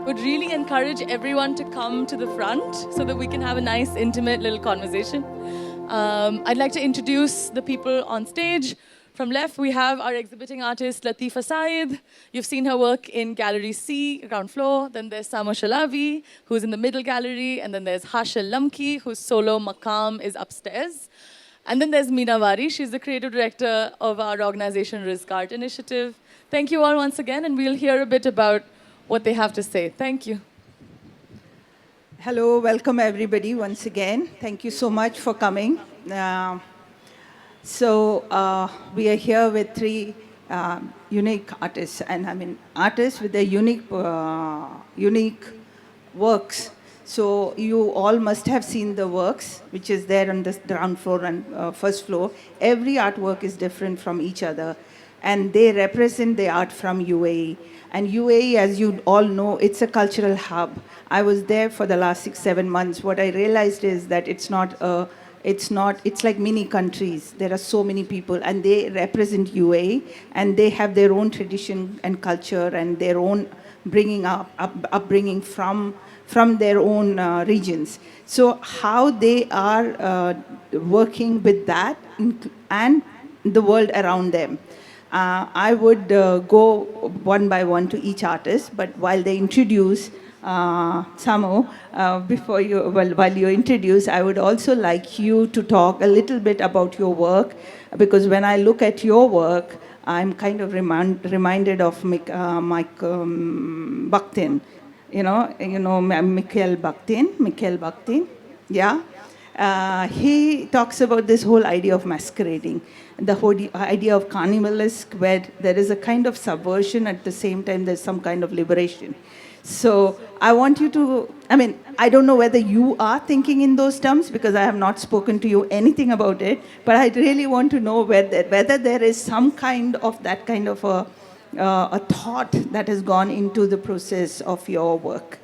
would really encourage everyone to come to the front so that we can have a nice, intimate little conversation. I'd like to introduce the people on stage. From left, we have our exhibiting artist, Latifa Saeed. You've seen her work in Gallery C, ground floor. Then there's Samo Shalaby, who's in the middle gallery. And then there's Hashel Lamki, whose solo Maqam is upstairs. And then there's Meena Vari. She's the creative director of our organization, Rizq Art Initiative. Thank you all once again, and we'll hear a bit about what they have to say. Thank you. Hello, welcome everybody once again. Thank you so much for coming. We are here with three unique artists, and I mean artists with their unique works. So you all must have seen the works, which is there on the ground floor and first floor. Every artwork is different from each other, and they represent the art from UAE. And UAE, as you all know, it's a cultural hub. I was there for the last 6-7 months. What I realized is that it's like mini countries. There are so many people, and they represent UAE, and they have their own tradition and culture and their own upbringing from their own regions. So how they are working with that and the world around them. I would go one by one to each artist, but while they introduce Samo, while you introduce, I would also like you to talk a little bit about your work, because when I look at your work, I'm kind of reminded of Mike Bakhtin. You know, Mikhail Bakhtin, yeah. He talks about this whole idea of masquerading, the whole idea of carnivalesque, where there is a kind of subversion, at the same time there's some kind of liberation. So I want you to, I don't know whether you are thinking in those terms, because I have not spoken to you anything about it, but I really want to know whether there is some kind of that kind of a thought that has gone into the process of your work.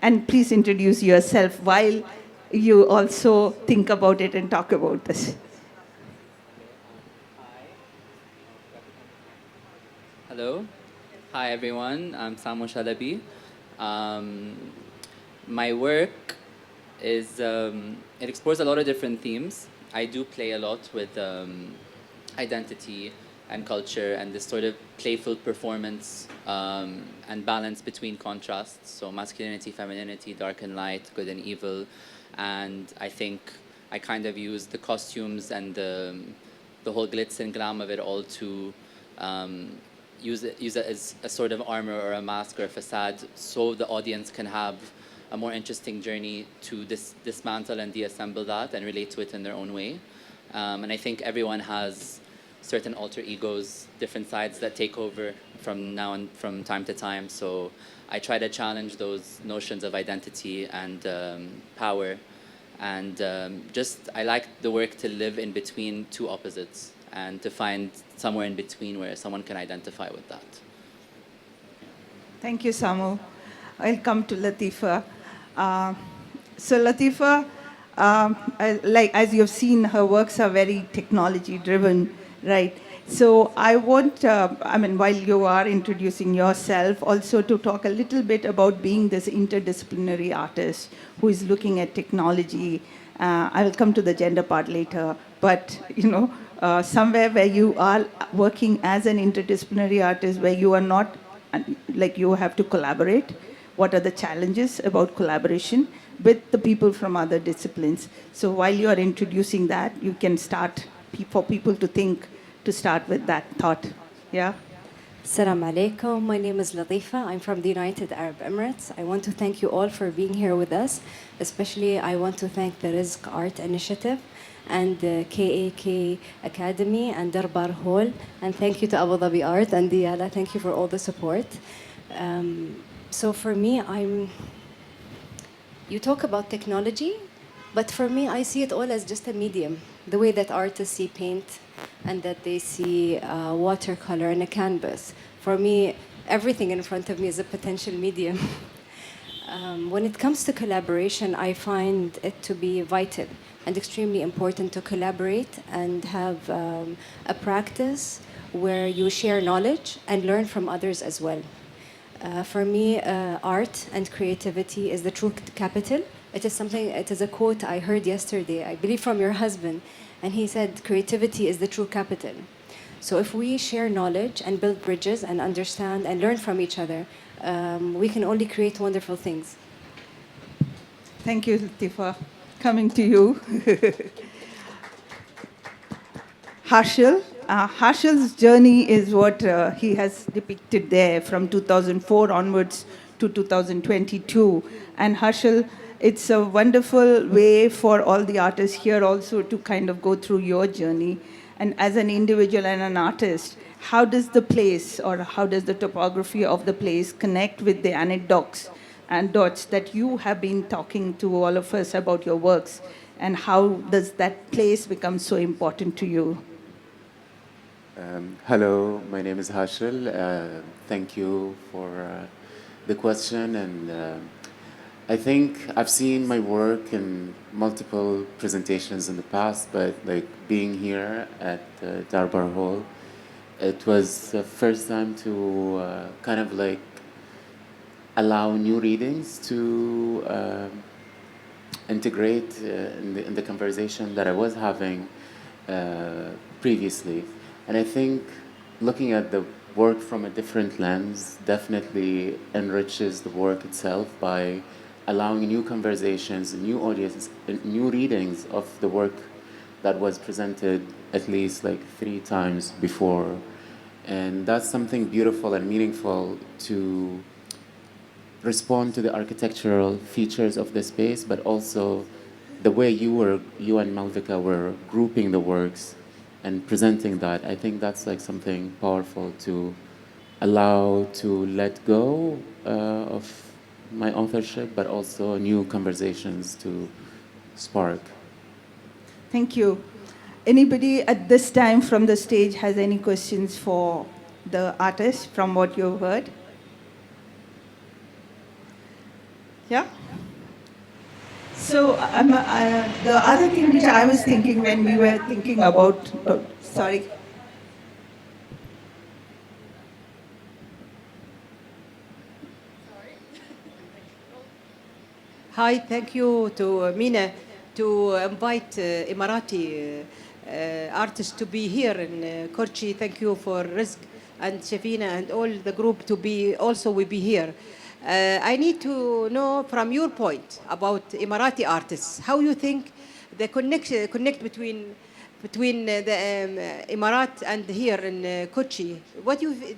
And please introduce yourself while you also think about it and talk about this. Hello. Hi, everyone. I'm Samo Shalaby. My work is, it explores a lot of different themes. I do play a lot with identity and culture and this sort of playful performance and balance between contrasts. So masculinity, femininity, dark and light, good and evil. And I think I kind of use the costumes and the whole glitz and glam of it all to use it as a sort of armor or a mask or a facade, so the audience can have a more interesting journey to dismantle and deassemble that and relate to it in their own way. And I think everyone has certain alter egos, different sides that take over from time to time. So I try to challenge those notions of identity and power. And I like the work to live in between two opposites and to find somewhere in between where someone can identify with that. Thank you, Samo. I'll come to Latifa. So Latifa, as you've seen, her works are very technology-driven, right? So I want, while you are introducing yourself, also to talk a little bit about being this interdisciplinary artist who is looking at technology. I will come to the gender part later, but somewhere where you are working as an interdisciplinary artist, where you are not, you have to collaborate. What are the challenges about collaboration with the people from other disciplines? So while you are introducing that, you can start for people to think, to start with that thought. Yeah? Assalamu alaikum. My name is Latifa. I'm from the United Arab Emirates. I want to thank you all for being here with us. Especially, I want to thank the Rizq Art Initiative and the KAK Academy and Darbar Hall. And thank you to Abu Dhabi Art and Diyala. Thank you for all the support. So for me, you talk about technology, but for me, I see it all as just a medium. The way that artists see paint and that they see watercolor and a canvas. For me, everything in front of me is a potential medium. When it comes to collaboration, I find it to be vital and extremely important to collaborate and have a practice where you share knowledge and learn from others as well. For me, art and creativity is the true capital. It is something. It is a quote I heard yesterday, I believe from your husband, and he said, "Creativity is the true capital." So if we share knowledge and build bridges and understand and learn from each other, we can only create wonderful things. Thank you, Latifa. Coming to you. Hashel. Hashel's journey is what he has depicted there from 2004 onwards to 2022. And Hashel, it's a wonderful way for all the artists here also to kind of go through your journey. And as an individual and an artist, how does the place or how does the topography of the place connect with the anecdotes and dots that you have been talking to all of us about your works? And how does that place become so important to you? Hello, my name is Hashel. Thank you for the question. And I think I've seen my work in multiple presentations in the past, but like being here at Darbar Hall, it was the first time to kind of like allow new readings to integrate in the conversation that I was having previously. And I think looking at the work from a different lens definitely enriches the work itself by allowing new conversations, new audiences, new readings of the work that was presented at least like 3 times before. And that's something beautiful and meaningful to respond to the architectural features of the space, but also the way you and Malvika were grouping the works and presenting that. I think that's like something powerful to allow to let go of my authorship, but also new conversations to spark. Thank you. Anybody at this time from the stage has any questions for the artist from what you've heard? Yeah? So the other thing which I was thinking when we were thinking about, sorry. Hi, thank you to Meena to invite Emirati artists to be here in Kochi. Thank you for Rizq and Shafina and all the group to be also will be here. I need to know from your point about Emirati artists, how you think the connect between the Emirat and here in Kochi.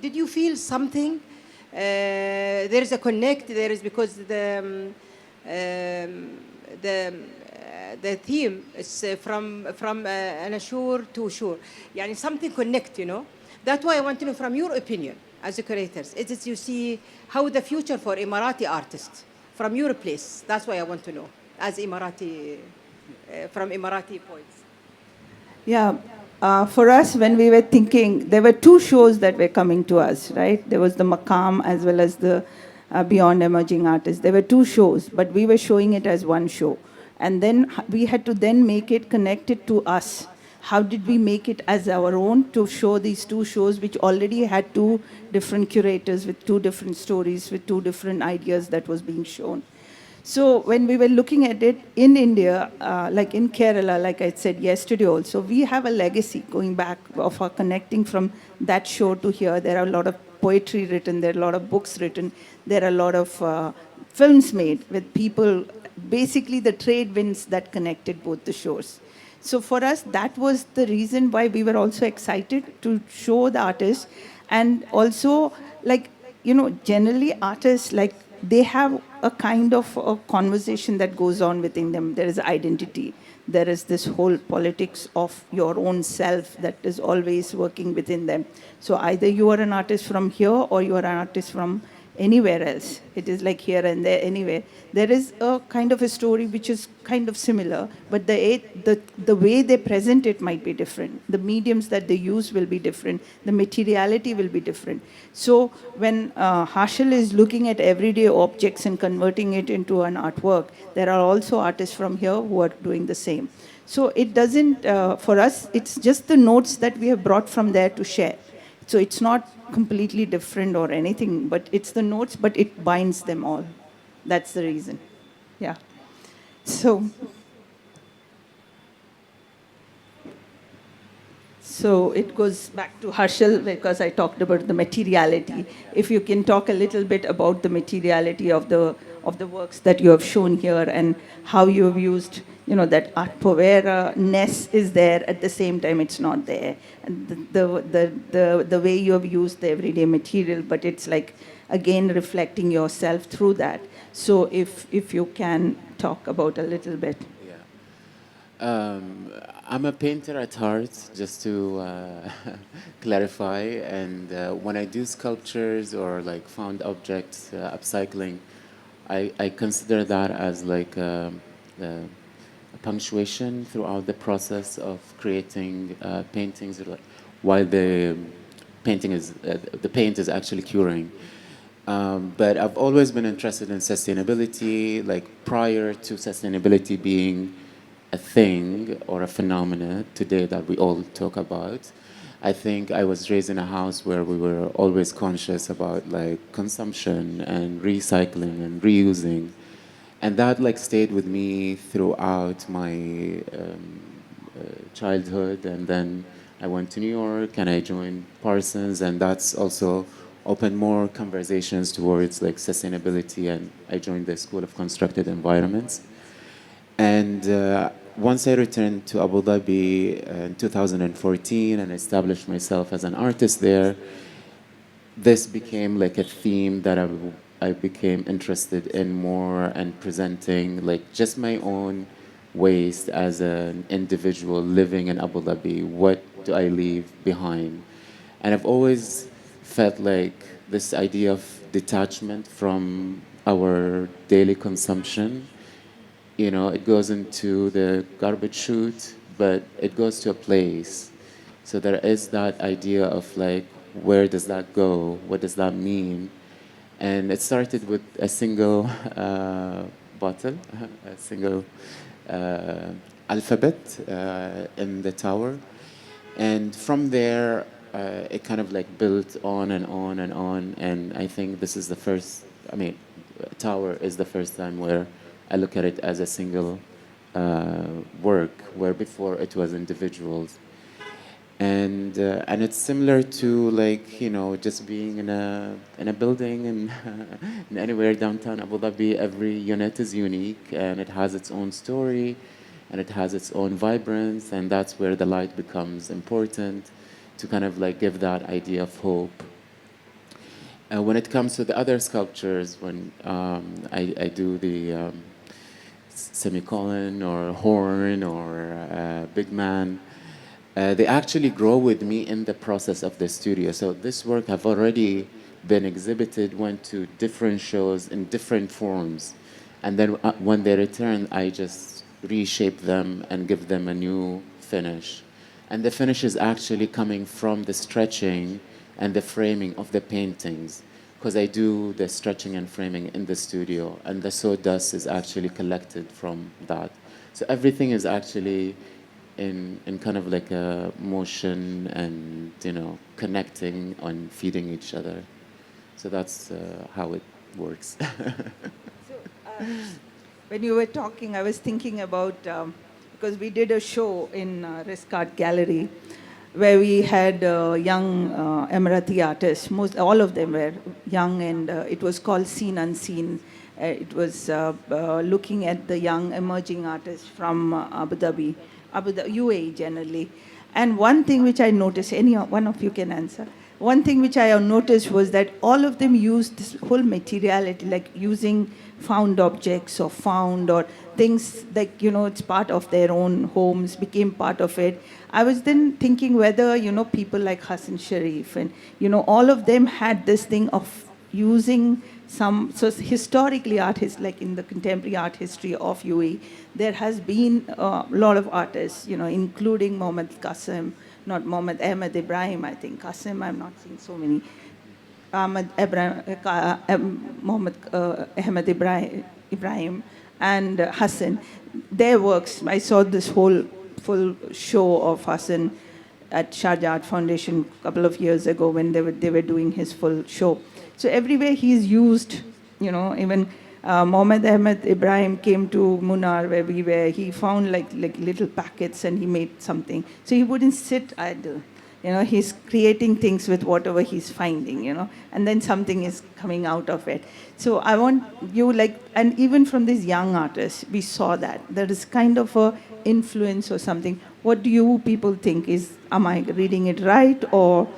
Did you feel something? There is a connect. There is because the theme is from Anashur to Shur. Yani something connect, you know. That's why I want to know from your opinion as a curators. Is it you see how the future for Emirati artists from your place? That's why I want to know as Emirati from Emirati points. Yeah, for us, when we were thinking, there were 2 shows that were coming to us, right? There was the Maqam as well as the Beyond Emerging Artists. There were 2 shows, but we were showing it as one show. And then we had to then make it connected to us. How did we make it as our own to show these 2 shows, which already had 2 different curators with 2 different stories, with 2 different ideas that was being shown. So when we were looking at it in India, like in Kerala, like I said yesterday also, we have a legacy going back of our connecting from that show to here. There are a lot of poetry written, there are a lot of books written, there are a lot of films made with people, basically the trade winds that connected both the shows. So for us, that was the reason why we were also excited to show the artists. And also, like, you know, generally artists, like, they have a kind of a conversation that goes on within them. There is identity. There is this whole politics of your own self that is always working within them. So either you are an artist from here or you are an artist from anywhere else. It is like here and there, anywhere. There is a kind of a story which is kind of similar, but the way they present it might be different. The mediums that they use will be different. The materiality will be different. So when Hashel is looking at everyday objects and converting it into an artwork, there are also artists from here who are doing the same. So it doesn't, for us, it's just the notes that we have brought from there to share. So it's not completely different or anything, but it's the notes, but it binds them all. That's the reason. Yeah. So, so it goes back to Hashel because I talked about the materiality. If you can talk a little bit about the materiality of the works that you have shown here and how you have used, that art povera ness is there at the same time it's not there, and the way you have used the everyday material, but it's like again reflecting yourself through that. So if you can talk about a little bit. Um, I'm a painter at heart, just to clarify. And when I do sculptures or like found objects, upcycling, I consider that as like a punctuation throughout the process of creating paintings, while the paint is actually curing. But I've always been interested in sustainability, like prior to sustainability being a thing or a phenomena today that we all talk about. I think I was raised in a house where we were always conscious about like consumption and recycling and reusing. And that like stayed with me throughout my childhood. And then I went to New York and I joined Parsons, and that's also opened more conversations towards like sustainability. And I joined the School of Constructed Environments. And once I returned to Abu Dhabi in 2014 and established myself as an artist there, this became like a theme that I became interested in more, and presenting like just my own waste as an individual living in Abu Dhabi. What do I leave behind? And I've always felt like this idea of detachment from our daily consumption, it goes into the garbage chute, but it goes to a place. So there is that idea of like, where does that go? What does that mean? And it started with a single bottle, a single alphabet in the tower. And from there, it kind of like built on and on and on. And I think this is the first, tower is the first time where I look at it as a single work, where before it was individuals. And it's similar to like, just being in a building and and anywhere downtown Abu Dhabi. Every unit is unique and it has its own story and it has its own vibrance, and that's where the light becomes important to kind of like give that idea of hope. When it comes to the other sculptures, when I do the semicolon or horn or big man, they actually grow with me in the process of the studio. So this work have already been exhibited, went to different shows in different forms. And then when they return, I just reshape them and give them a new finish. And the finish is actually coming from the stretching and the framing of the paintings, because I do the stretching and framing in the studio, and the sawdust is actually collected from that. So everything is actually in kind of like a motion and, connecting and feeding each other. So that's how it works. When you were talking, I was thinking about, because we did a show in Rizq Art Gallery where we had young Emirati artists. All of them were young, and it was called Seen Unseen. It was looking at the young emerging artists from Abu Dhabi, UAE generally. And one thing which I noticed, one of you can answer. One thing which I noticed was that all of them used this whole materiality, like using found objects or found or things like, it's part of their own homes, became part of it. I was then thinking whether, people like Hassan Sharif and, all of them had this thing of using so historically like in the contemporary art history of UAE, there has been a lot of artists, including Mohammed Qasim, not Mohammed Ahmed Ibrahim, I think. Qasim, I'm not seeing so many. Ahmed Mohammed Ahmed Ibrahim and Hassan, their works. I saw this whole full show of Hassan at Sharjah Art Foundation a couple of years ago when they were doing his full show. So everywhere he's used, even Mohammed Ahmed Ibrahim came to Munnar where we were. He found like little packets and he made something. So he wouldn't sit idle. He's creating things with whatever he's finding, and then something is coming out of it. So I want you and even from these young artists, we saw that there is kind of a influence or something. What do you people think? Am I reading it right, or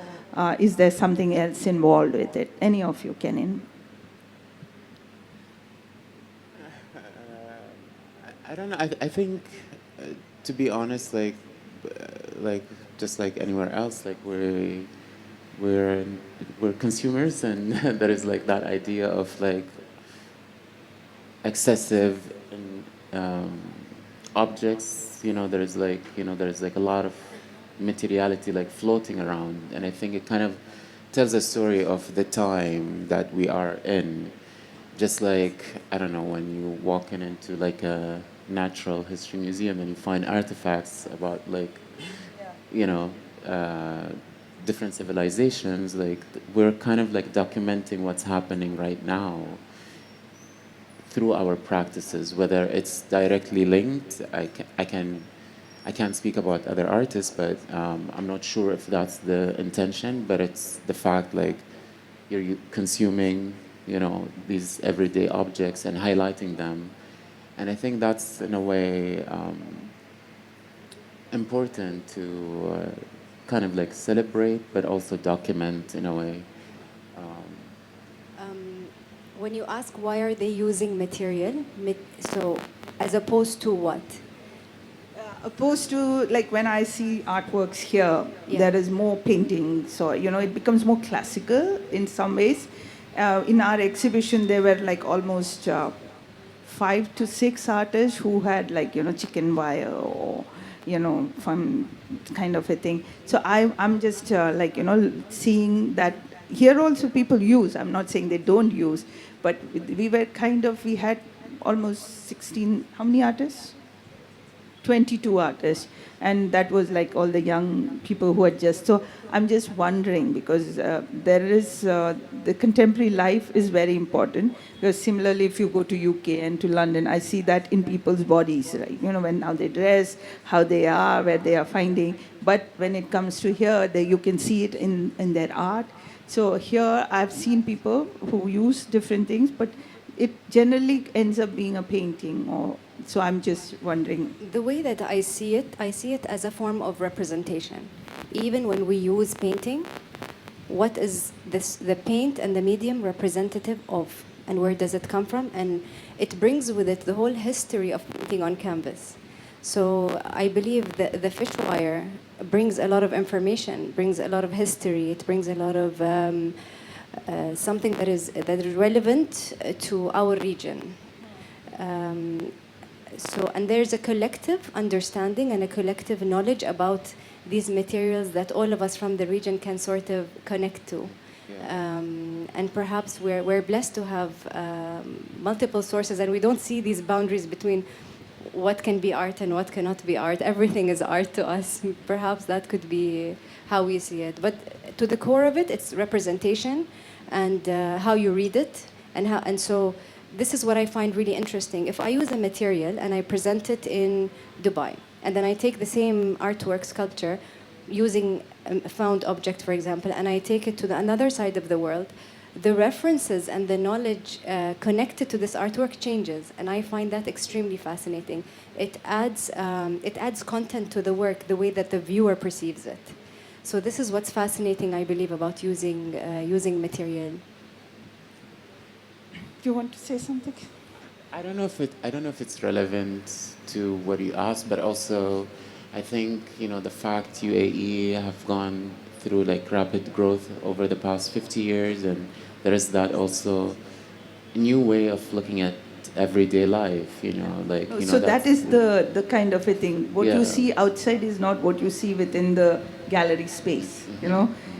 is there something else involved with it? Any of you can I don't know. I think, to be honest, like just like anywhere else, like we're consumers, and there is like that idea of like excessive objects. There's like a lot of materiality like floating around, and I think it kind of tells a story of the time that we are in. Just like, I don't know, when you walk into like a natural history museum and you find artifacts about like, different civilizations, like we're kind of like documenting what's happening right now through our practices, whether it's directly linked. I can't speak about other artists, but I'm not sure if that's the intention, but it's the fact like you're consuming, these everyday objects and highlighting them. And I think that's in a way important to kind of like celebrate, but also document in a way. When you ask why are they using material, so as opposed to what? Opposed to like when I see artworks here, Yeah. there is more painting. So, it becomes more classical in some ways. In our exhibition, there were like almost 5 to 6 artists who had like, chicken wire or, from kind of a thing. So I'm just seeing that here also people use. I'm not saying they don't use, but we had almost 16, how many artists? 22 artists, and that was like all the young people who had so I'm just wondering, because there is the contemporary life is very important, because similarly if you go to UK and to London, I see that in people's bodies, right? When how they dress, how they are, where they are finding, but when it comes to here, you can see it in their art. So here I've seen people who use different things, but it generally ends up being a painting, or so I'm just wondering. The way that I see it as a form of representation. Even when we use painting, what is the paint and the medium representative of, and where does it come from? And it brings with it the whole history of painting on canvas. So I believe that the fish wire brings a lot of information, brings a lot of history, it brings a lot of something that is relevant to our region. And there's a collective understanding and a collective knowledge about these materials that all of us from the region can sort of connect to. Yeah. And perhaps we're blessed to have multiple sources, and we don't see these boundaries between what can be art and what cannot be art. Everything is art to us. Perhaps that could be how we see it. But to the core of it, it's representation and how you read it, and so this is what I find really interesting. If I use a material and I present it in Dubai, and then I take the same artwork sculpture using a found object, for example, and I take it to another side of the world, the references and the knowledge connected to this artwork changes, and I find that extremely fascinating. It adds content to the work, the way that the viewer perceives it. So this is what's fascinating, I believe, about using material. Do you want to say something? I don't know if it's relevant to what you asked, but also I think the fact UAE have gone through like rapid growth over the past 50 years, and there is that also new way of looking at everyday life. So that is the kind of a thing. What you see outside is not what you see within the gallery space.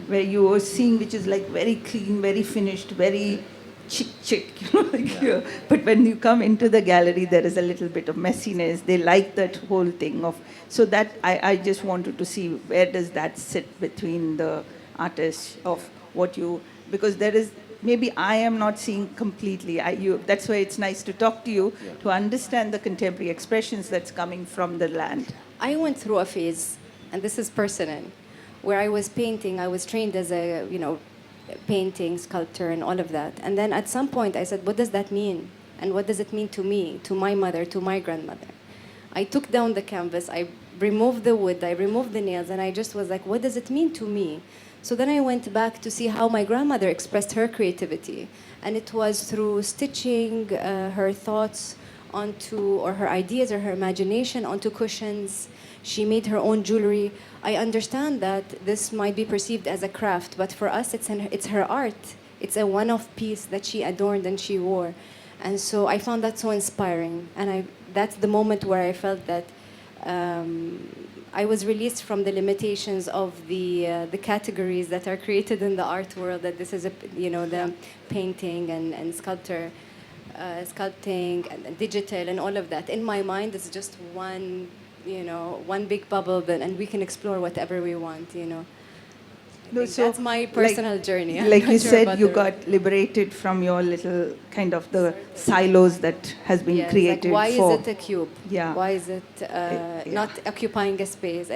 Where you are seeing, which is like very clean, very finished, very chick, but when you come into the gallery, there is a little bit of messiness. They like that whole thing of, so that I just wanted to see where does that sit between the artists of what you, because there is, maybe I am not seeing completely. That's why it's nice to talk to you, to understand the contemporary expressions that's coming from the land. I went through a phase, and this is personal, where I was painting. I was trained as a, painting, sculptor, and all of that. And then at some point I said, what does that mean? And what does it mean to me, to my mother, to my grandmother? I took down the canvas, I removed the wood, I removed the nails, and I just was like, what does it mean to me? So then I went back to see how my grandmother expressed her creativity. And it was through stitching her thoughts onto, or her ideas or her imagination onto cushions. She made her own jewelry. I understand that this might be perceived as a craft, but for us, it's her art. It's a one-off piece that she adorned and she wore. And so I found that so inspiring. And that's the moment where I felt that I was released from the limitations of the categories that are created in the art world, that this is, the painting and sculpting and digital and all of that. In my mind, it's just one big bubble, and we can explore whatever we want, No, so that's my personal journey. I'm Like not you sure said, about you the got liberated from your little kind of the silos that has been Yes, created. why for, is it a cube? Yeah. Why is it not occupying a space?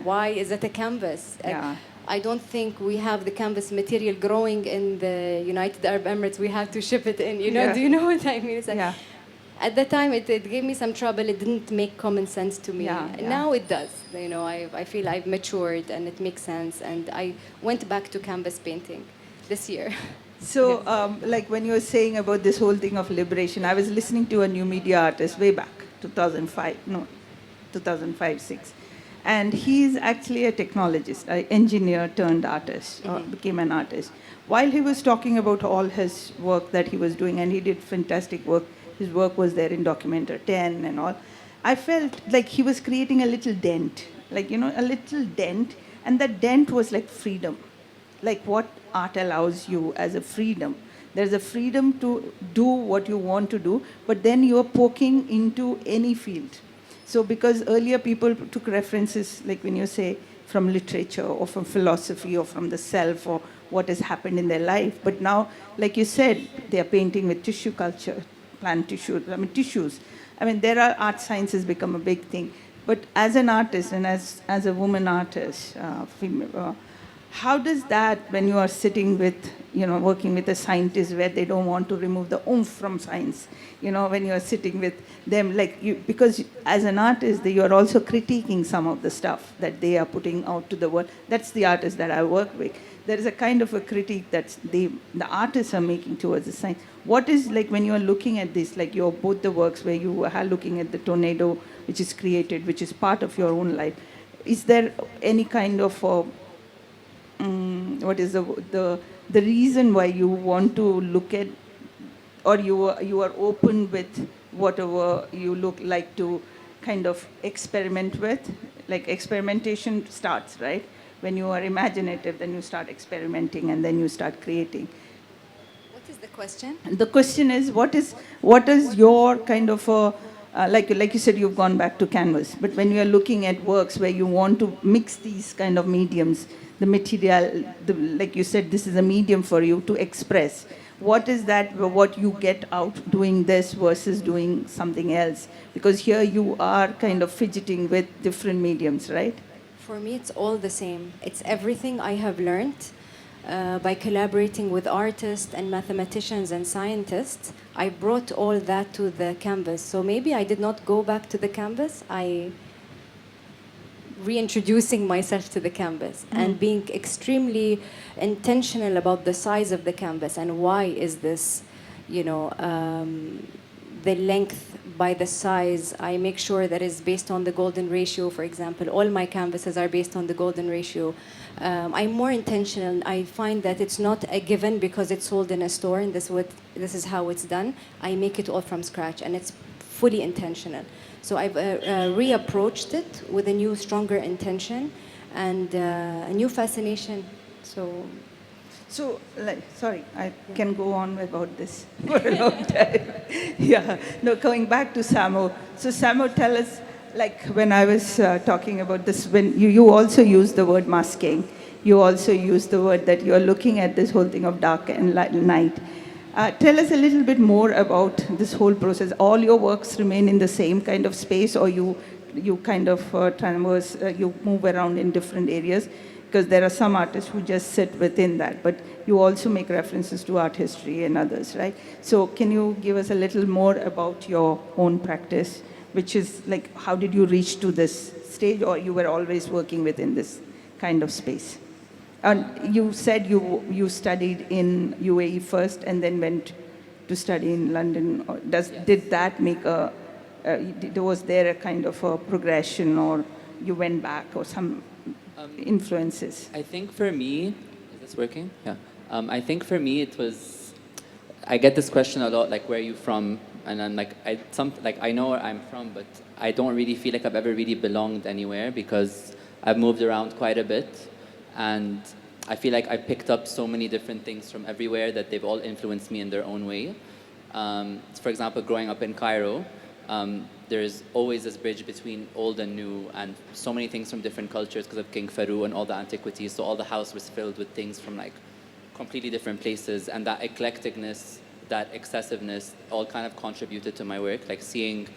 Why is it a canvas? Yeah. I don't think we have the canvas material growing in the United Arab Emirates. We have to ship it in. Yeah. Do you know what I mean? It's like, Yeah. at the time, it gave me some trouble. It didn't make common sense to me. Yeah, yeah. Now it does. I feel I've matured and it makes sense. And I went back to canvas painting this year. So, like when you were saying about this whole thing of liberation, I was listening to a new media artist way back, 2005-6. And he's actually a technologist, an engineer turned artist, became an artist. While he was talking about all his work that he was doing, and he did fantastic work, his work was there in Documenter 10 and all, I felt like he was creating a little dent, a little dent, and that dent was like freedom. Like what art allows you as a freedom. There's a freedom to do what you want to do, but then you're poking into any field. So because earlier people took references, like when you say from literature or from philosophy or from the self or what has happened in their life. But now, like you said, they are painting with tissue culture, plant tissues. There are art sciences become a big thing. But as an artist and as a woman artist, how does that, when you are sitting with, working with a scientist where they don't want to remove the oomph from science, when you are sitting with them, because as an artist, you are also critiquing some of the stuff that they are putting out to the world. That's the artist that I work with. There is a kind of a critique that the artists are making towards the science. What is, like, when you are looking at this, like your both the works where you are looking at the tornado, which is created, which is part of your own life, is there any kind of what is the reason why you want to look at, or you are open with whatever you like to kind of experiment with? Like experimentation starts, right? When you are imaginative, then you start experimenting and then you start creating. What is the question? The question is, what is your kind of like you said, you've gone back to canvas, but when you are looking at works where you want to mix these kind of mediums, the material, like you said, this is a medium for you to express. What is that, what you get out doing this versus doing something else? Because here you are kind of fidgeting with different mediums, right? For me, it's all the same. It's everything I have learned by collaborating with artists and mathematicians and scientists. I brought all that to the canvas. So maybe I did not go back to the canvas. I reintroducing myself to the canvas and being extremely intentional about the size of the canvas and why is this, the length by the size. I make sure that is based on the golden ratio, for example. All my canvases are based on the golden ratio. I'm more intentional. I find that it's not a given because it's sold in a store and this is how it's done. I make it all from scratch and it's fully intentional. So I've reapproached it with a new, stronger intention and a new fascination. So So, like, sorry, I can go on about this for a long time. Yeah. No, going back to Samo. So, Samo, tell us, like, when I was talking about this, when you also use the word masking, you also use the word that you're looking at this whole thing of dark and night. Tell us a little bit more about this whole process. All your works remain in the same kind of space, or you kind of traverse, you move around in different areas? Because there are some artists who just sit within that, but you also make references to art history and others, right? So can you give us a little more about your own practice, which is like, how did you reach to this stage, or you were always working within this kind of space? And you said you studied in UAE first and then went to study in London. Did that make was there a kind of a progression, or you went back, or some influences? I think for me, is this working? Yeah. I think for me it was, I get this question a lot, like, where are you from? And I'm like, I know where I'm from, but I don't really feel like I've ever really belonged anywhere, because I've moved around quite a bit. And I feel like I picked up so many different things from everywhere that they've all influenced me in their own way. For example, growing up in Cairo, there's always this bridge between old and new, and so many things from different cultures because of King Farouk and all the antiquities. So all the house was filled with things from like completely different places, and that eclecticness, that excessiveness, all kind of contributed to my work. Like seeing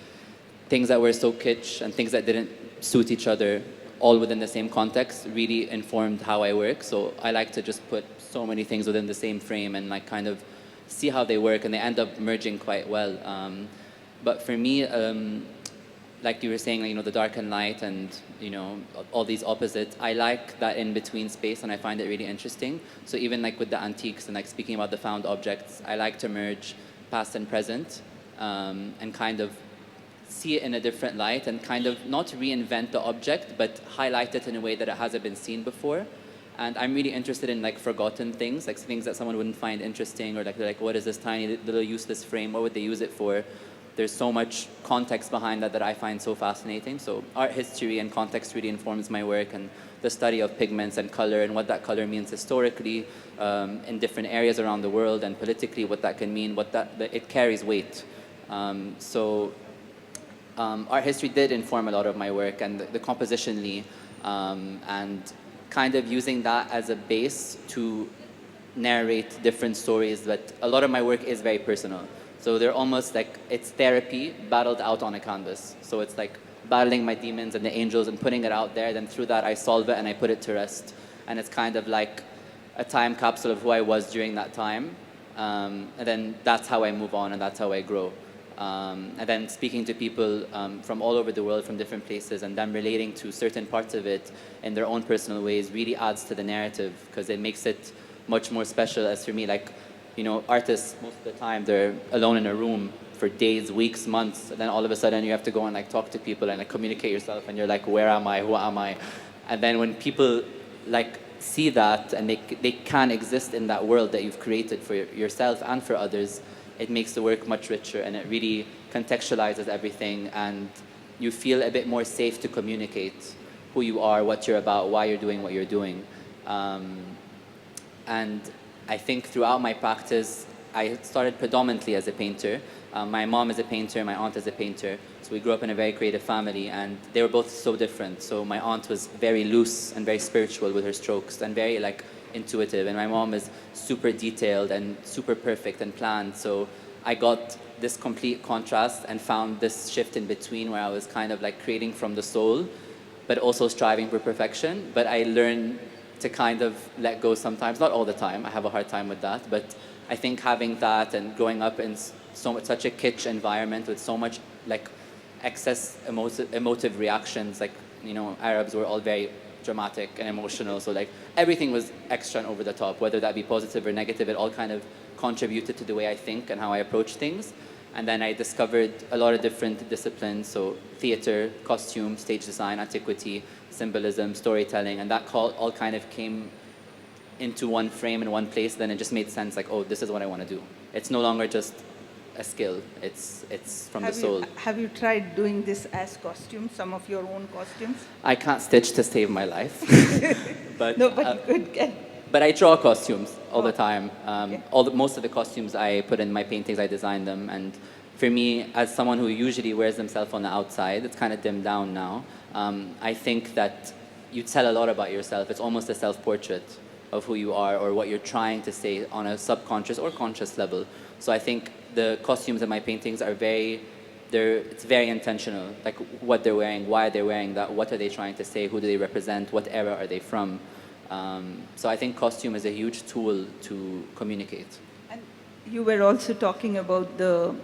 things that were so kitsch and things that didn't suit each other, all within the same context, really informed how I work. So I like to just put so many things within the same frame and like kind of see how they work, and they end up merging quite well. But for me, like you were saying, like, you know, the dark and light, and you know, all these opposites, I like that in between space, and I find it really interesting. So even like with the antiques and like speaking about the found objects, I like to merge past and present, and kind of see it in a different light, and kind of not reinvent the object, but highlight it in a way that it hasn't been seen before. And I'm really interested in like forgotten things, like things that someone wouldn't find interesting, or like they're like, what is this tiny little useless frame? What would they use it for? There's so much context behind that that I find so fascinating. So art history and context really informs my work, and the study of pigments and color and what that color means historically in different areas around the world, and politically what that can mean, it carries weight. Art history did inform a lot of my work, and the compositionally, and kind of using that as a base to narrate different stories. But a lot of my work is very personal. So they're almost like, it's therapy battled out on a canvas. So it's like battling my demons and the angels and putting it out there. Then through that, I solve it and I put it to rest. And it's kind of like a time capsule of who I was during that time. And then that's how I move on, and that's how I grow. And then speaking to people from all over the world, from different places, and them relating to certain parts of it in their own personal ways really adds to the narrative, because it makes it much more special. As for me, like, you know, artists, most of the time, they're alone in a room for days, weeks, months, and then all of a sudden you have to go and like talk to people and like communicate yourself, and you're like, where am I, who am I? And then when people like see that, and they can exist in that world that you've created for yourself and for others, it makes the work much richer, and it really contextualizes everything, and you feel a bit more safe to communicate who you are, what you're about, why you're doing what you're doing. And I think throughout my practice, I started predominantly as a painter. My mom is a painter, my aunt is a painter. So we grew up in a very creative family, and they were both so different. So my aunt was very loose and very spiritual with her strokes, and very like intuitive. And my mom is super detailed and super perfect and planned. So I got this complete contrast and found this shift in between, where I was kind of like creating from the soul, but also striving for perfection. But I learned to kind of let go sometimes, not all the time. I have a hard time with that, but I think having that and growing up in such a kitsch environment with so much like excess emotive reactions, like, you know, Arabs were all very dramatic and emotional, so like everything was extra and over the top, whether that be positive or negative. It all kind of contributed to the way I think and how I approach things. And then I discovered a lot of different disciplines, so theater, costume, stage design, antiquity, symbolism, storytelling, and that all kind of came into one frame in one place. Then it just made sense, like, oh, this is what I want to do. It's no longer just a skill, it's from the soul. Have you tried doing this as costumes, some of your own costumes? I can't stitch to save my life. But, No, but you could get. But I draw costumes. all the time. Most of the costumes I put in my paintings, I design them. And for me, as someone who usually wears themselves on the outside, it's kind of dimmed down now. I think that you tell a lot about yourself. It's almost a self-portrait of who you are or what you're trying to say on a subconscious or conscious level. So I think the costumes in my paintings are it's very intentional, like what they're wearing, why they're wearing that, what are they trying to say, who do they represent, what era are they from. So I think costume is a huge tool to communicate. And you were also talking about the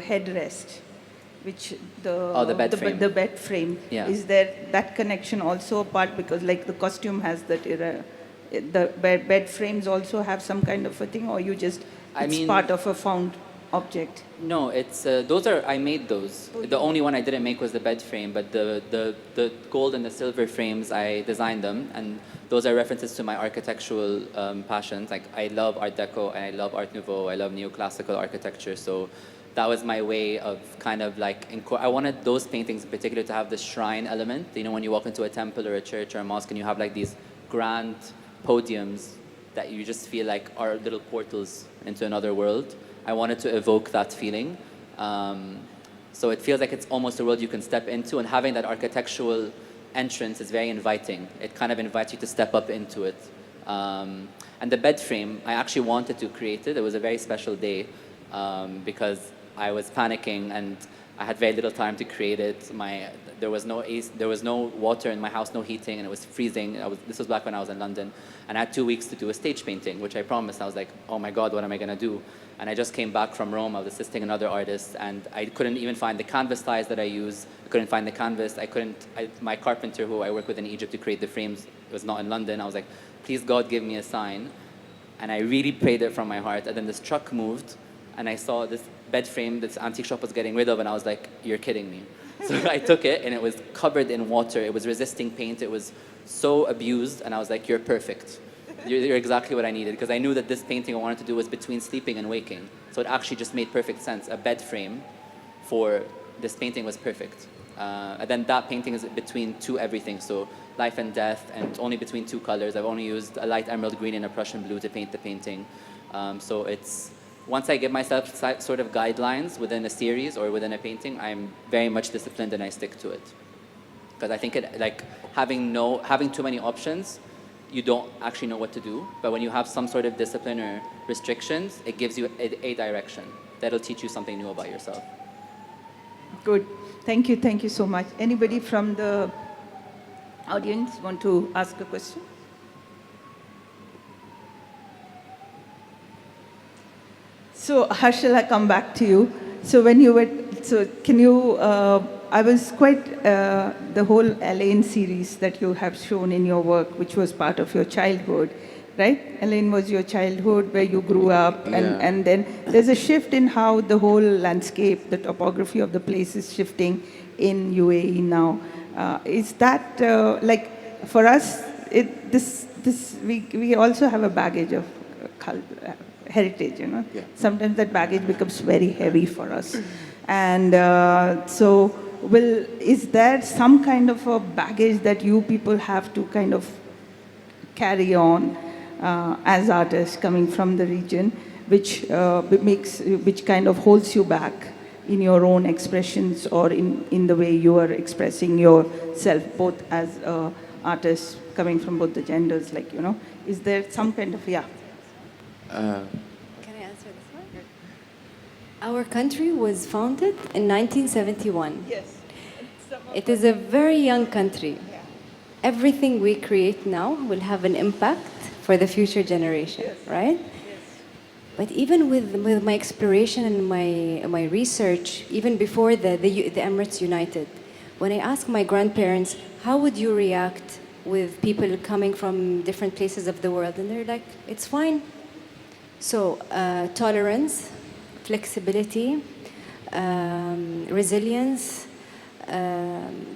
headrest, which the bed frame. The bed frame. Yeah. Is there that connection also apart, because like the costume has that era, the bed frames also have some kind of a thing, or you just it's part of a found object? No, it's I made those. The only one I didn't make was the bed frame, but the gold and the silver frames, I designed them, and those are references to my architectural passions. Like I love Art Deco, and I love Art Nouveau, I love neoclassical architecture, so that was my way of kind of like, I wanted those paintings in particular to have the shrine element. You know, when you walk into a temple or a church or a mosque and you have like these grand podiums that you just feel like are little portals into another world. I wanted to evoke that feeling. So it feels like it's almost a world you can step into, and having that architectural entrance is very inviting. It kind of invites you to step up into it. And the bed frame, I actually wanted to create it. It was a very special day because I was panicking and I had very little time to create it. There was no water in my house, no heating, and it was freezing. This was back when I was in London, and I had 2 weeks to do a stage painting, which I promised. I was like, oh my God, what am I gonna do? And I just came back from Rome. I was assisting another artist, and I couldn't even find the canvas ties that I use. I couldn't find the canvas. My carpenter, who I work with in Egypt to create the frames, was not in London. I was like, please God, give me a sign. And I really prayed it from my heart. And then this truck moved, and I saw this bed frame this antique shop was getting rid of, and I was like, you're kidding me. So I took it, and it was covered in water. It was resisting paint. It was so abused, and I was like, you're perfect. You're exactly what I needed, because I knew that this painting I wanted to do was between sleeping and waking. So it actually just made perfect sense. A bed frame for this painting was perfect. And then that painting is between two everything, so life and death, and only between two colors. I've only used a light emerald green and a Prussian blue to paint the painting. So it's, once I give myself sort of guidelines within a series or within a painting, I'm very much disciplined and I stick to it. Because I think having too many options, you don't actually know what to do. But when you have some sort of discipline or restrictions, it gives you a direction. That'll teach you something new about yourself. Good. Thank you so much. Anybody from the audience want to ask a question? So Hashel, I come back to you. So when you were, can you, I was quite, the whole Elaine series that you have shown in your work, which was part of your childhood, right? Elaine was your childhood where you grew up, and then there's a shift in how the whole landscape, the topography of the place is shifting in UAE now. Is that, like, for us, we also have a baggage of heritage, you know. Yeah. Sometimes that baggage becomes very heavy for us. And so is there some kind of a baggage that you people have to kind of carry on as artists coming from the region, which kind of holds you back in your own expressions or in the way you are expressing yourself, both as artists coming from both the genders, like, you know, is there some kind of, Can I answer this one? Our country was founded in 1971. Yes. It is a very young country. Everything we create now will have an impact for the future generation, right? Yes. But even with my exploration and my research, even before the Emirates United, when I asked my grandparents, how would you react with people coming from different places of the world? And they're like, it's fine. So tolerance, flexibility, resilience,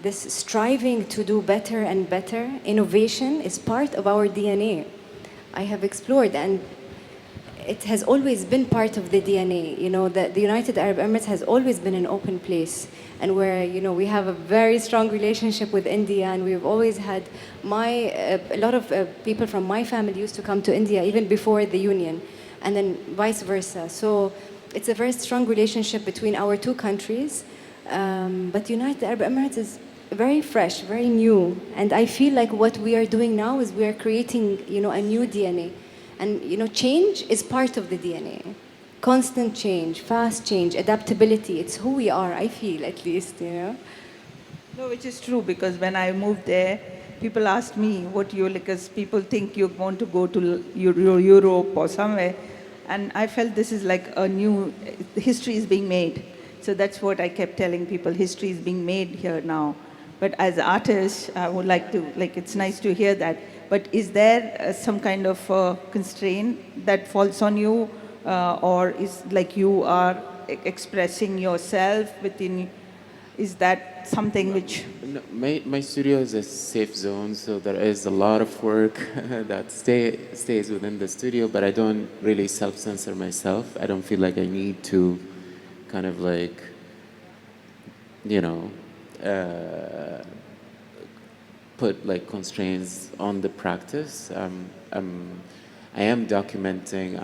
this striving to do better and better, innovation is part of our DNA. I have explored, and it has always been part of the DNA. You know, the United Arab Emirates has always been an open place, and where, you know, we have a very strong relationship with India, and we've always had a lot of people from my family used to come to India even before the union, and then vice versa. So it's a very strong relationship between our two countries. But United Arab Emirates is very fresh, very new, and I feel like what we are doing now is we are creating, you know, a new DNA, and you know, change is part of the DNA. Constant change, fast change, adaptability. It's who we are. I feel, at least, you know. No, which is true, because when I moved there, people asked me what you, because people think you want to go to Europe or somewhere. And I felt this is like a new, history is being made. So that's what I kept telling people, history is being made here now. But as artists, I would like to, like, it's nice to hear that. But is there some kind of constraint that falls on you? Or is like you are expressing yourself within, is that something which... No, my studio is a safe zone, so there is a lot of work that stays within the studio, but I don't really self-censor myself. I don't feel like I need to kind of like, you know, put like constraints on the practice. I am documenting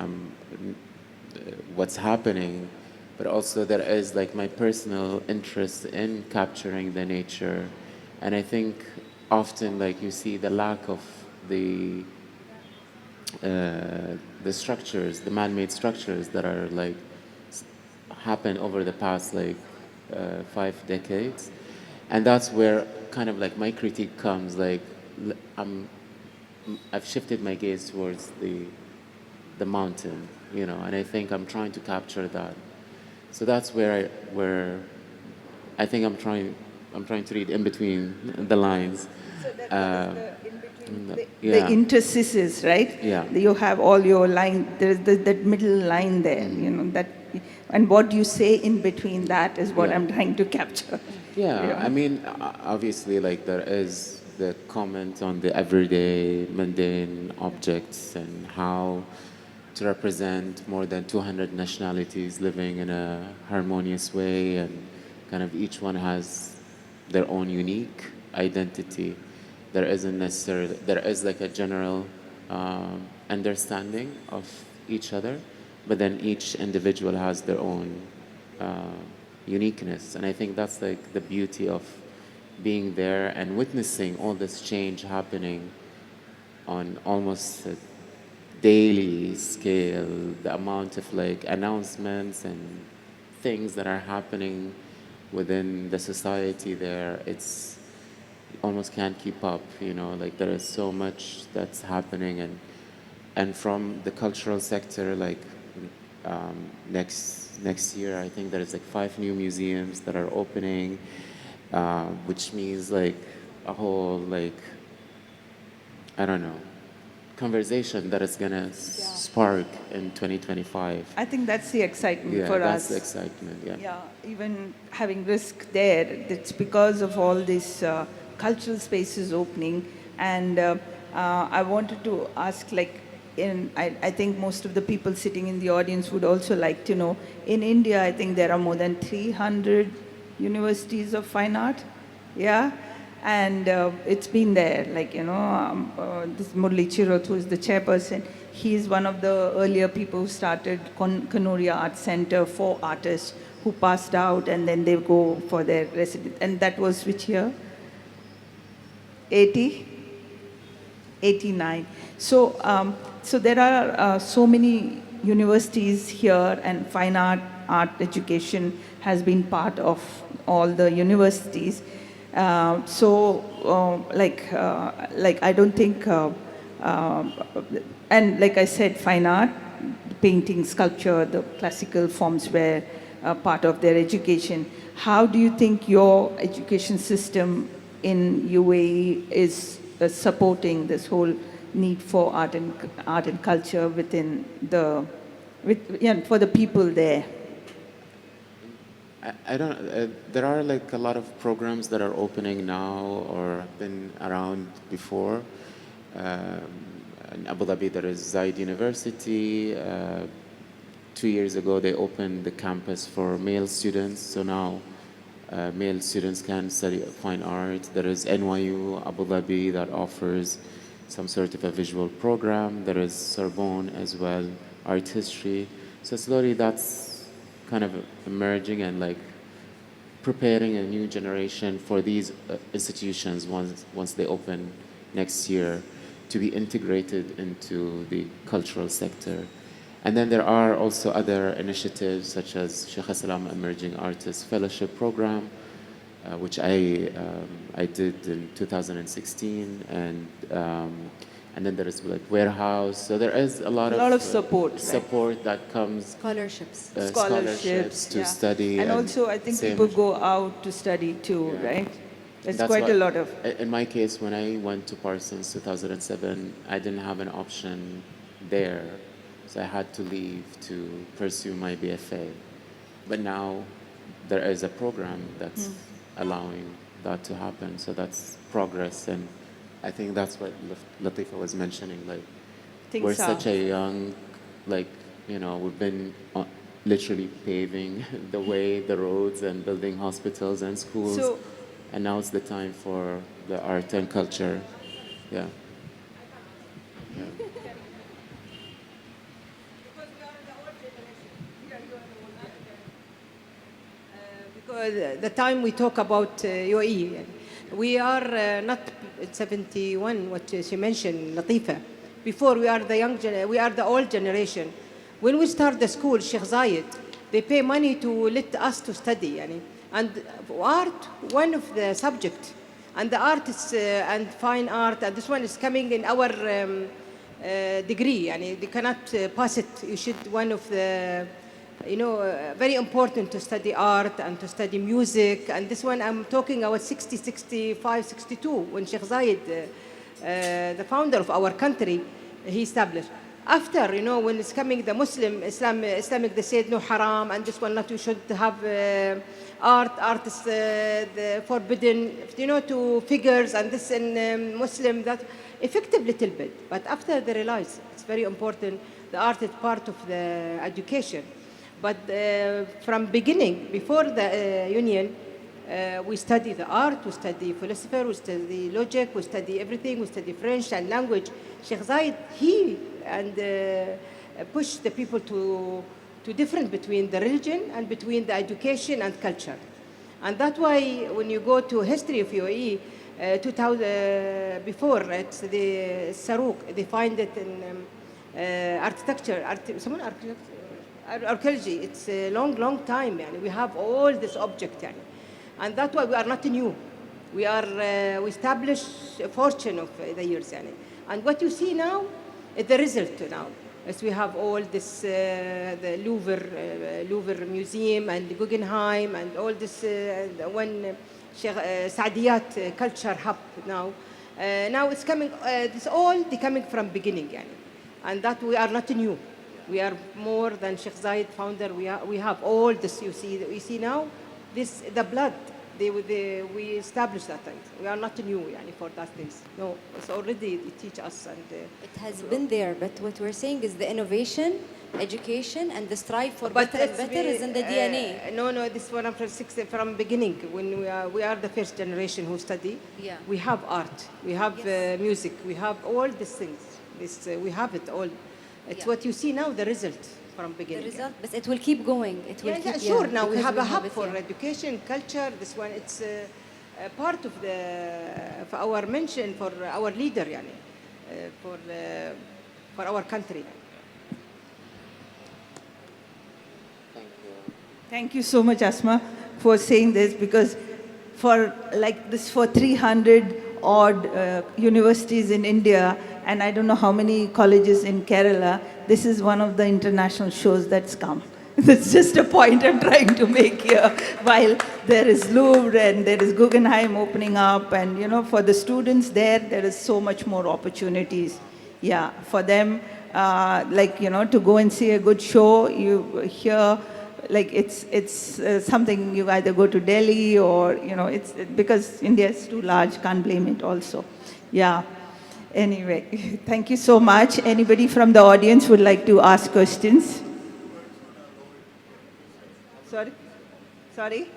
what's happening, but also there is like my personal interest in capturing the nature. And I think often like you see the lack of the structures, the man-made structures that are like happened over the past like 5 decades. And that's where kind of like my critique comes, like I've shifted my gaze towards the mountain, you know, and I think I'm trying to capture that. So that's where I think I'm trying to read in between the lines. So that is the Yeah. interstices, right? Yeah. You have all your line, there's that middle line there, you know, that, and what you say in between that is what Yeah. I'm trying to capture. Yeah, I mean, obviously, like there is the comment on the everyday mundane objects and how to represent more than 200 nationalities living in a harmonious way, and kind of each one has their own unique identity. There isn't necessarily, there is like a general understanding of each other, but then each individual has their own uniqueness. And I think that's like the beauty of being there and witnessing all this change happening on almost a daily scale, the amount of like announcements and things that are happening within the society there, it's you almost can't keep up, you know, like there is so much that's happening. And from the cultural sector, like next year, I think there's like 5 new museums that are opening, which means like a whole like, I don't know, conversation that is gonna spark in 2025. I think that's the excitement Yeah, for that's us. the excitement. Yeah. Yeah, even having Rizq there, it's because of all these cultural spaces opening. And I wanted to ask, like, I think most of the people sitting in the audience would also like to know, in India, I think there are more than 300 universities of fine art. Yeah? And it's been there, like, you know, this Murli Chirot, who is the chairperson, he is one of the earlier people who started Kanuria Art Center for artists who passed out, and then they go for their residence. And that was which year? 80? 89. So, so there are so many universities here, and fine art education has been part of all the universities. Like I don't think, and like I said, fine art, painting, sculpture, the classical forms were part of their education. How do you think your education system in UAE is supporting this whole need for art and culture within the, for the people there? I don't. There are like a lot of programs that are opening now or have been around before. In Abu Dhabi, there is Zayed University. 2 years ago, they opened the campus for male students. So now male students can study fine art. There is NYU Abu Dhabi that offers some sort of a visual program. There is Sorbonne as well, art history. So slowly that's kind of emerging and like preparing a new generation for these institutions once they open next year to be integrated into the cultural sector. And then there are also other initiatives such as Sheikh Salam Emerging Artists Fellowship Program, which I did in 2016, and then there is like warehouse. So there is a lot of support, support right? that comes Scholarships. to study, and also I think people go out to study too, right? It's quite a lot of. In my case, when I went to Parsons 2007, I didn't have an option there. So I had to leave to pursue my BFA. But now there is a program that's allowing that to happen. So that's progress. And I think that's what Latifa was mentioning. Like, we're such a young, like, we've been literally paving the way, the roads, and building hospitals and schools. And now it's the time for the art and culture. Yeah. Because the time we talk about UAE, we are not 71, what she mentioned, Latifa. Before we are we are the old generation. When we start the school, Sheikh Zayed, they pay money to let us to study, and art, one of the subject, and the artists and fine art, and this one is coming in our degree, they cannot pass it. You should one of the, very important to study art and to study music. And this one I'm talking about 60, 65, 62, when Sheikh Zayed, the founder of our country, he established. After, when it's coming the Islamic, they said no haram, and this one not, you should have art is the forbidden, to figures, and this in Muslim, that effective little bit. But after they realize it's very important, the art is part of the education. But from beginning, before the union, we study the art, we study philosophy, we study logic, we study everything, we study French and language. Sheikh Zayed, he push the people to difference between the religion and between the education and culture. And that's why when you go to history of UAE, 2000, before it's the Saruq, they find it in architecture, archaeology. It's a long time. We have all this object. And that's why we are not new. We establish a fortune of the years. And what you see now is the result now. As we have all this, the Louvre Museum and the Guggenheim and all this, one Saadiyat culture hub now. Now it's coming, it's all coming from beginning. And that we are not new. We are more than Sheikh Zayed founder. We have all this you see now. This the blood. We established that thing. We are not new for that things. No, it's already they teach us and it has been there. But what we're saying is the innovation, education, and the strive for better and better is in the DNA. No, this one from beginning. When we are the first generation who study. Yeah. We have art. We have music. We have all these things. We have it all. It's what you see now. The result. From beginning. The result, but it will keep going. It will keep, sure. Now we have a hub for education, culture. This one, it's a part of our mention for our leader, for our country. Thank you. Thank you so much, Asma, for saying this, because for 300 odd universities in India, and I don't know how many colleges in Kerala, this is one of the international shows that's come. That's just a point I'm trying to make here. While there is Louvre and there is Guggenheim opening up, and for the students there is so much more opportunities. Yeah, for them, to go and see a good show, you hear, it's something you either go to Delhi or, it's because India is too large, can't blame it also. Yeah. Anyway, thank you so much. Anybody from the audience would like to ask questions? Sorry? Sorry?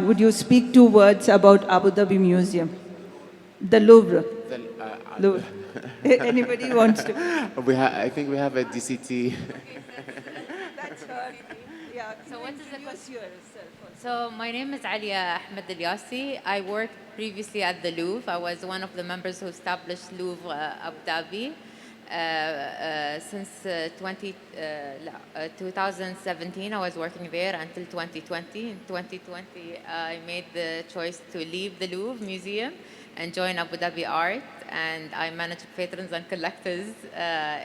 Would you speak 2 words about Abu Dhabi Museum? The Louvre. Louvre. Anybody wants to? I think we have a DCT. That's her. Yeah. So what is the question? Yourself also. So my name is Alia Ahmed Al-Yassi. I worked previously at the Louvre. I was one of the members who established Louvre Abu Dhabi. Since 2017, I was working there until 2020. In 2020, I made the choice to leave the Louvre Museum and join Abu Dhabi Art, and I manage patrons and collectors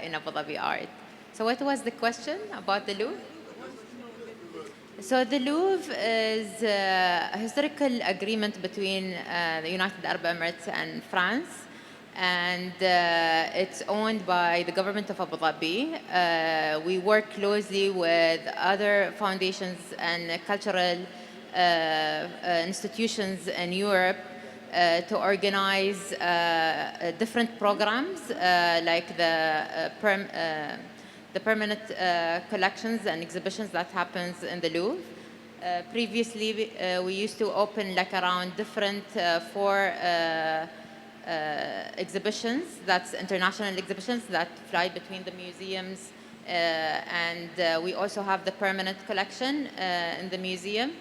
in Abu Dhabi Art. So what was the question about the Louvre? So the Louvre is a historical agreement between the United Arab Emirates and France, and it's owned by the government of Abu Dhabi. We work closely with other foundations and cultural institutions in Europe to organize different programs like the permanent collections and exhibitions that happens in the Louvre. Previously, we used to open like around different 4 exhibitions, that's international exhibitions that fly between the museums, and we also have the permanent collection in the museum,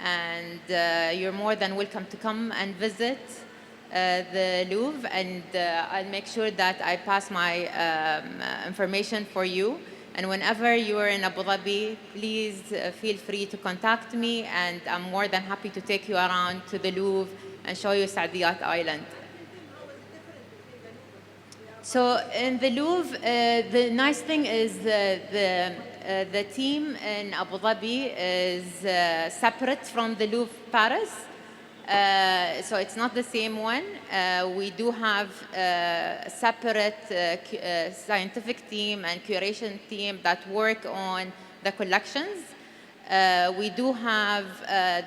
and you're more than welcome to come and visit the Louvre, and I'll make sure that I pass my information for you. And whenever you're in Abu Dhabi, please feel free to contact me, and I'm more than happy to take you around to the Louvre and show you Saadiyat Island. So in the Louvre, the nice thing is the team in Abu Dhabi is separate from the Louvre Paris. So it's not the same one. We do have a separate scientific team and curation team that work on the collections. We do have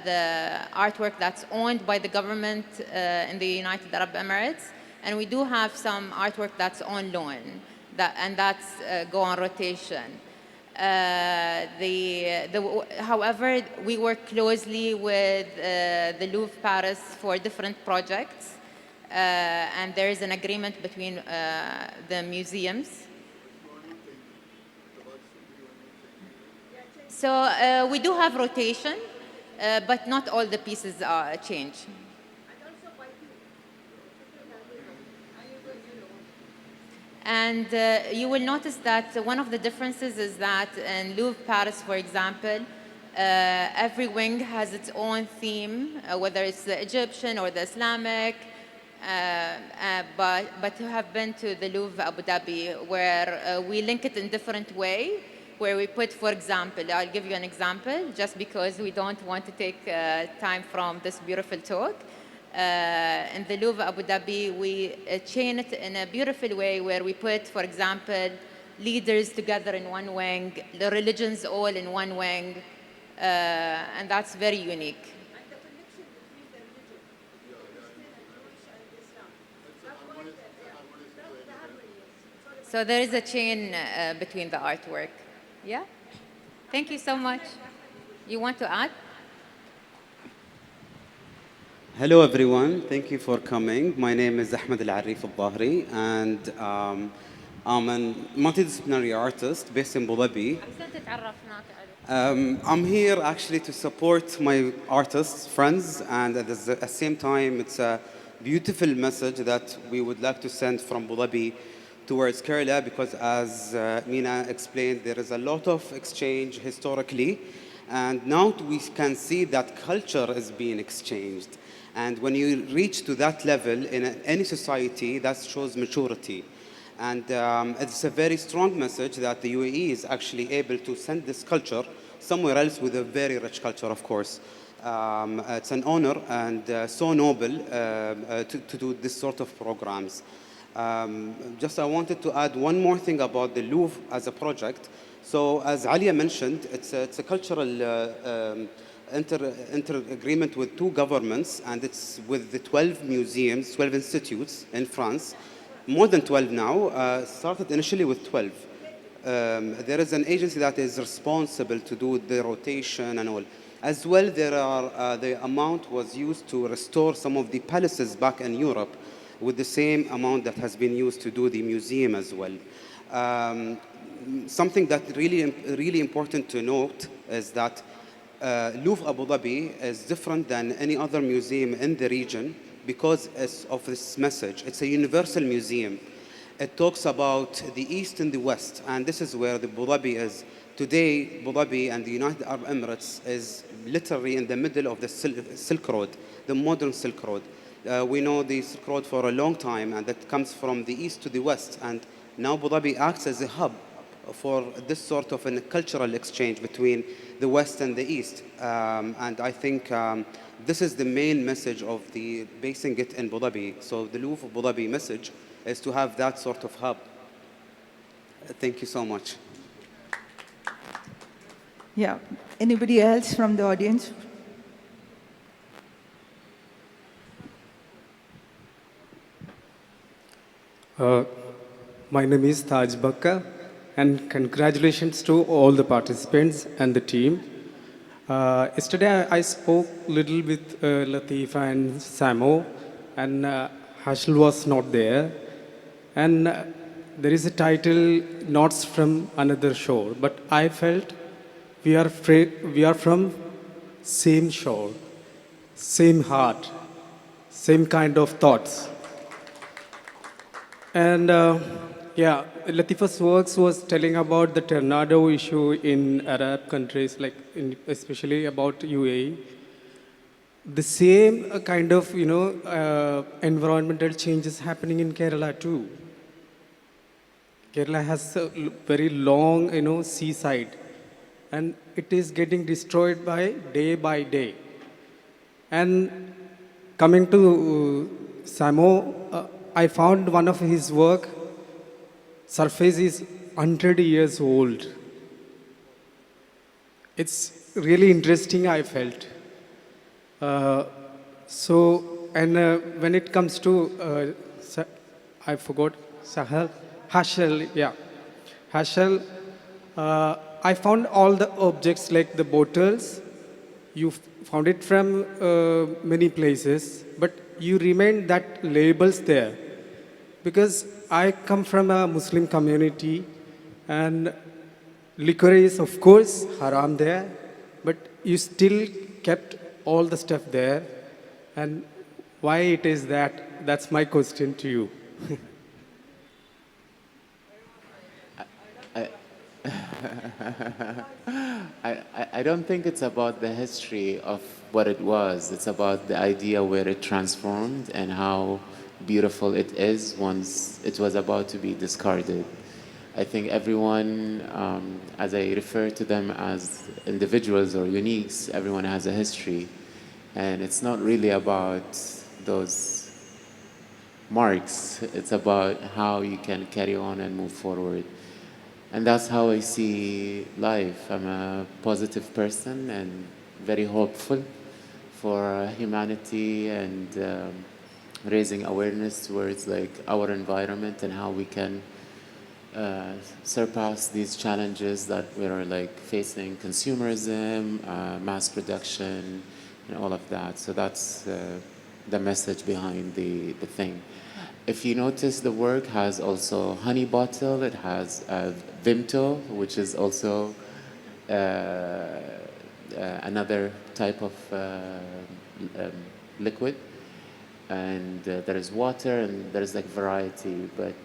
the artwork that's owned by the government in the United Arab Emirates, and we do have some artwork that's on loan, and that's go on rotation. However, we work closely with the Louvre Paris for different projects, and there is an agreement between the museums. So we do have rotation, but not all the pieces change. And you will notice that one of the differences is that in Louvre Paris, for example, every wing has its own theme, whether it's the Egyptian or the Islamic. But you have been to the Louvre Abu Dhabi, where we link it in different way, where we put, for example, I'll give you an example, just because we don't want to take time from this beautiful talk. In the Louvre Abu Dhabi, we chain it in a beautiful way where we put, for example, leaders together in one wing, the religions all in one wing, and that's very unique. So there is a chain between the artwork. Yeah? Thank you so much. You want to add? Hello everyone, thank you for coming. My name is Ahmed Al-Arif Al-Bahri, and I'm a multidisciplinary artist based in Abu Dhabi. I'm here actually to support my artists, friends, and at the same time it's a beautiful message that we would like to send from Abu Dhabi towards Kerala, because as Meena explained, there is a lot of exchange historically, and now we can see that culture is being exchanged. And when you reach to that level in any society, that shows maturity. And it's a very strong message that the UAE is actually able to send this culture somewhere else with a very rich culture, of course. It's an honor and so noble to do this sort of programs. Just I wanted to add one more thing about the Louvre as a project. So as Alia mentioned, it's a cultural inter agreement with two governments, and it's with the 12 museums, 12 institutes in France, more than 12 now, started initially with 12. There is an agency that is responsible to do the rotation and all. As well, the amount was used to restore some of the palaces back in Europe with the same amount that has been used to do the museum as well. Something that really important to note is that Louvre Abu Dhabi is different than any other museum in the region because of this message. It's a universal museum. It talks about the East and the West, and this is where the Abu Dhabi is. Today, Abu Dhabi and the United Arab Emirates is literally in the middle of the Silk Road, the modern Silk Road. We know the Silk Road for a long time, and that comes from the East to the West, and now Abu Dhabi acts as a hub for this sort of a cultural exchange between the West and the East. And I think this is the main message of the basing it in Abu Dhabi. So the Louvre Abu Dhabi message is to have that sort of hub. Thank you so much. Yeah. Anybody else from the audience? My name is Taj Bakka, and congratulations to all the participants and the team. Yesterday I spoke a little with Latifa and Samo, and Hashel was not there. And there is a title, Notes from Another Shore, but I felt we are from same shore, same heart, same kind of thoughts. And yeah, Latifa's works was telling about the tornado issue in Arab countries, like especially about UAE. The same kind of, environmental changes happening in Kerala too. Kerala has a very long, seaside, and it is getting destroyed by day. And coming to Samo, I found one of his work, surface is 100 years old. It's really interesting, I felt. When it comes to, I forgot, Hashel, yeah. Hashel, I found all the objects like the bottles. You found it from many places, but you remained that labels there. Because I come from a Muslim community, and liquor is, of course, haram there, but you still kept all the stuff there. And why it is that? That's my question to you. I don't think it's about the history of what it was. It's about the idea where it transformed and how beautiful it is once it was about to be discarded. I think everyone, as I refer to them as individuals or uniques, everyone has a history. And it's not really about those marks. It's about how you can carry on and move forward. And that's how I see life. I'm a positive person and very hopeful for humanity and raising awareness towards like our environment and how we can surpass these challenges that we are like facing, consumerism, mass production, and all of that. So that's the message behind the thing. If you notice, the work has also honey bottle. It has Vimto, which is also another type of liquid. And there is water, and there is like variety. But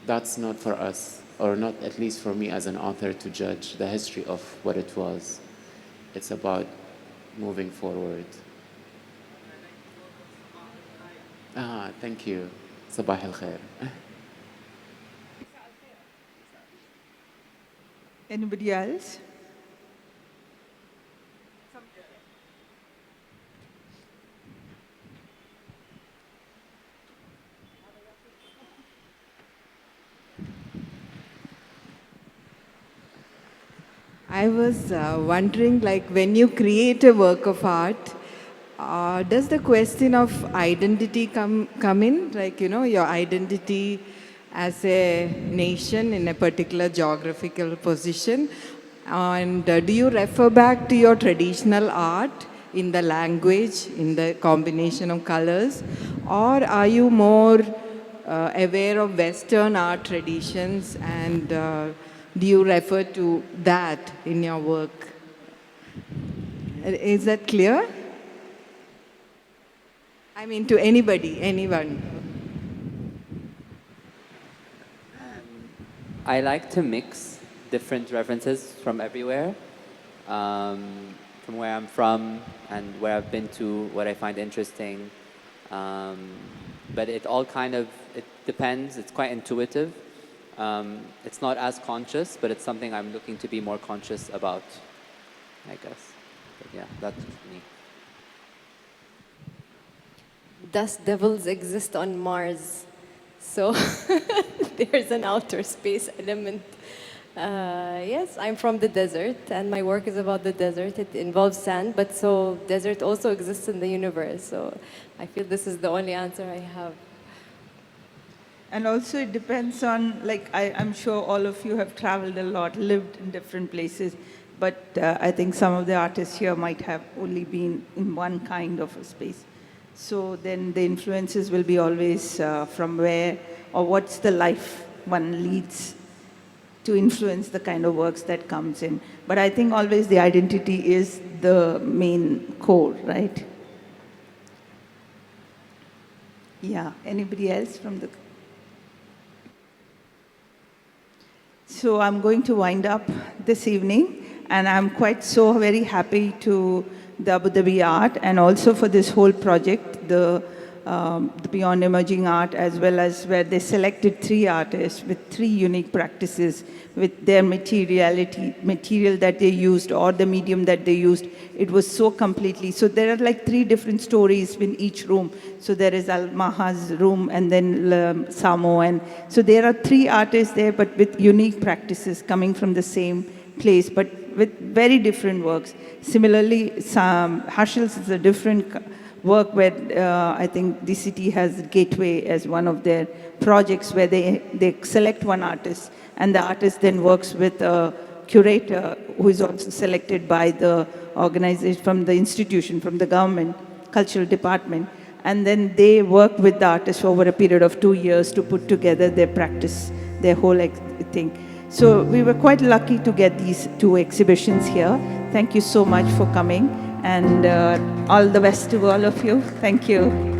that's not for us, or not at least for me as an author, to judge the history of what it was. It's about moving forward. Thank you. Sabah al khair. Anybody else? I was wondering, like, when you create a work of art, does the question of identity come in? Like, your identity as a nation in a particular geographical position? And do you refer back to your traditional art in the language, in the combination of colors? Or are you more aware of Western art traditions and do you refer to that in your work? Is that clear? I mean, to anybody, anyone. I like to mix different references from everywhere, from where I'm from and where I've been to, what I find interesting. But it all it depends. It's quite intuitive. It's not as conscious, but it's something I'm looking to be more conscious about, I guess. But yeah, that's me. Dust devils exist on Mars. So there's an outer space element. Yes, I'm from the desert, and my work is about the desert. It involves sand, but so desert also exists in the universe. So I feel this is the only answer I have. And also it depends on, like, I'm sure all of you have traveled a lot, lived in different places, but I think some of the artists here might have only been in one kind of a space. So then the influences will be always from where or what's the life one leads to influence the kind of works that comes in. But I think always the identity is the main core, right? Yeah, anybody else from the... So I'm going to wind up this evening, and I'm quite so very happy to the Abu Dhabi Art and also for this whole project, the Beyond Emerging Art, as well as where they selected 3 artists with 3 unique practices with their material that they used or the medium that they used. It was so completely, so there are like 3 different stories in each room. So there is Al-Maha's room and then Samo, and so there are 3 artists there but with unique practices coming from the same place but with very different works. Similarly, Hashel's is a different work where I think DCT has Gateway as one of their projects where they select one artist and the artist then works with a curator who is also selected by the organization from the institution, from the government, cultural department. And then they work with the artist over a period of 2 years to put together their practice, their whole thing. So we were quite lucky to get these 2 exhibitions here. Thank you so much for coming, and all the best to all of you. Thank you.